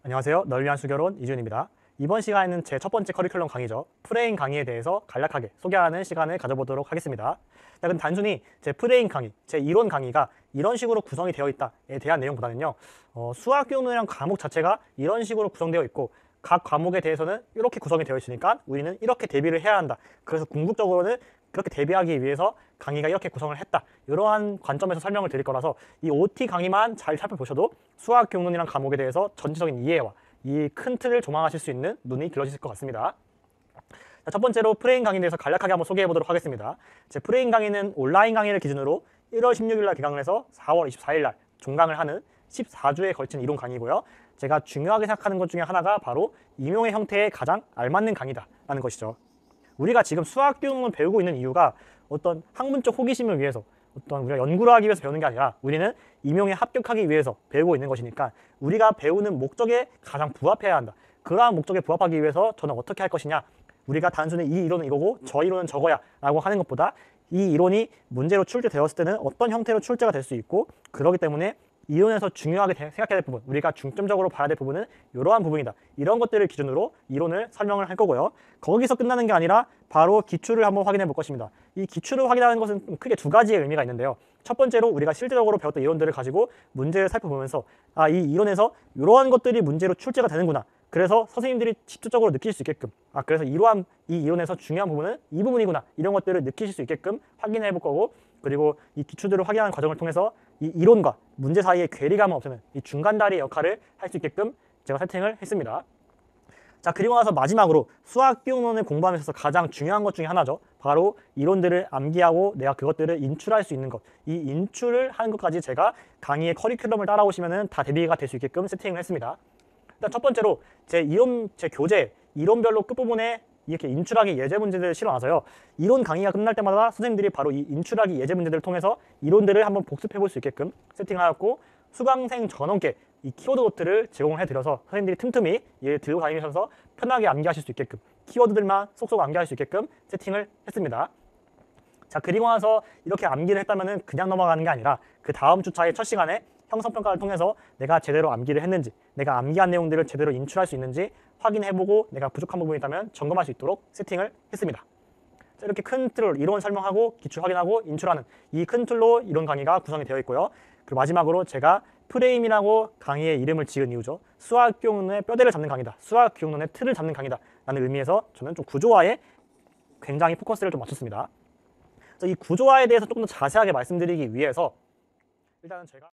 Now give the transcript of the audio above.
안녕하세요. 널 위한 수교론 이준입니다. 이번 시간에는 제 첫 번째 커리큘럼 강의죠. 프레임 강의에 대해서 간략하게 소개하는 시간을 가져보도록 하겠습니다. 그럼 단순히 제 프레임 강의, 제 이론 강의가 이런 식으로 구성이 되어 있다에 대한 내용보다는요. 수학 교육이란 과목 자체가 이런 식으로 구성되어 있고 각 과목에 대해서는 이렇게 구성이 되어 있으니까 우리는 이렇게 대비를 해야 한다. 그래서 궁극적으로는 그렇게 대비하기 위해서 강의가 이렇게 구성을 했다. 이러한 관점에서 설명을 드릴 거라서 이 OT 강의만 잘 살펴보셔도 수학 교육론이란 과목에 대해서 전체적인 이해와 이 큰 틀을 조망하실 수 있는 눈이 길러지실 것 같습니다. 자, 첫 번째로 프레임 강의에 대해서 간략하게 한번 소개해 보도록 하겠습니다. 제 프레임 강의는 온라인 강의를 기준으로 1월 16일 날 개강을 해서 4월 24일 날 종강을 하는 14주에 걸친 이론 강의고요. 제가 중요하게 생각하는 것 중에 하나가 바로 임용의 형태에 가장 알맞는 강의다라는 것이죠. 우리가 지금 수학 교육을 배우고 있는 이유가 어떤 학문적 호기심을 위해서 어떤 우리가 연구를 하기 위해서 배우는 게 아니라 우리는 임용에 합격하기 위해서 배우고 있는 것이니까 우리가 배우는 목적에 가장 부합해야 한다. 그러한 목적에 부합하기 위해서 저는 어떻게 할 것이냐. 우리가 단순히 이 이론은 이거고 저 이론은 저거야 라고 하는 것보다 이 이론이 문제로 출제되었을 때는 어떤 형태로 출제가 될 수 있고 그렇기 때문에 이론에서 중요하게 생각해야 될 부분, 우리가 중점적으로 봐야 될 부분은 이러한 부분이다. 이런 것들을 기준으로 이론을 설명을 할 거고요. 거기서 끝나는 게 아니라 바로 기출을 한번 확인해 볼 것입니다. 이 기출을 확인하는 것은 크게 두 가지의 의미가 있는데요. 첫 번째로 우리가 실제적으로 배웠던 이론들을 가지고 문제를 살펴보면서 이 이론에서 이러한 것들이 문제로 출제가 되는구나. 그래서 선생님들이 직접적으로 느낄 수 있게끔 그래서 이러한 이 이론에서 중요한 부분은 이 부분이구나. 이런 것들을 느끼실 수 있게끔 확인해 볼 거고 그리고 이 기출들을 확인하는 과정을 통해서 이 이론과 문제 사이의 괴리감을 없애는 이 중간다리 역할을 할 수 있게끔 제가 세팅을 했습니다. 자, 그리고 나서 마지막으로 수학 교육론을 공부하면서 있어서 가장 중요한 것 중에 하나죠. 바로 이론들을 암기하고 내가 그것들을 인출할 수 있는 것. 이 인출을 하는 것까지 제가 강의의 커리큘럼을 따라오시면은 다 대비가 될 수 있게끔 세팅을 했습니다. 일단 첫 번째로 제 교재 이론별로 끝부분에 이렇게 인출하기 예제 문제들을 실어놔서요. 이론 강의가 끝날 때마다 선생님들이 바로 이 인출하기 예제 문제들을 통해서 이론들을 한번 복습해 볼 수 있게끔 세팅하였고 수강생 전원께 이 키워드 노트를 제공을 해드려서 선생님들이 틈틈이 얘를 들고 다니면서 편하게 암기하실 수 있게끔 키워드들만 쏙쏙 암기할 수 있게끔 세팅을 했습니다. 자, 그리고 나서 이렇게 암기를 했다면 그냥 넘어가는 게 아니라 그 다음 주차의 첫 시간에 형성평가를 통해서 내가 제대로 암기를 했는지 내가 암기한 내용들을 제대로 인출할 수 있는지 확인해보고 내가 부족한 부분이 있다면 점검할 수 있도록 세팅을 했습니다. 자, 이렇게 큰 틀로 이론 설명하고 기출 확인하고 인출하는 이 큰 틀로 이론 강의가 구성이 되어 있고요. 그리고 마지막으로 제가 프레임이라고 강의의 이름을 지은 이유죠. 수학 교육론의 뼈대를 잡는 강의다. 수학 교육론의 틀을 잡는 강의다. 라는 의미에서 저는 좀 구조화에 굉장히 포커스를 좀 맞췄습니다. 이 구조화에 대해서 조금 더 자세하게 말씀드리기 위해서 일단은 제가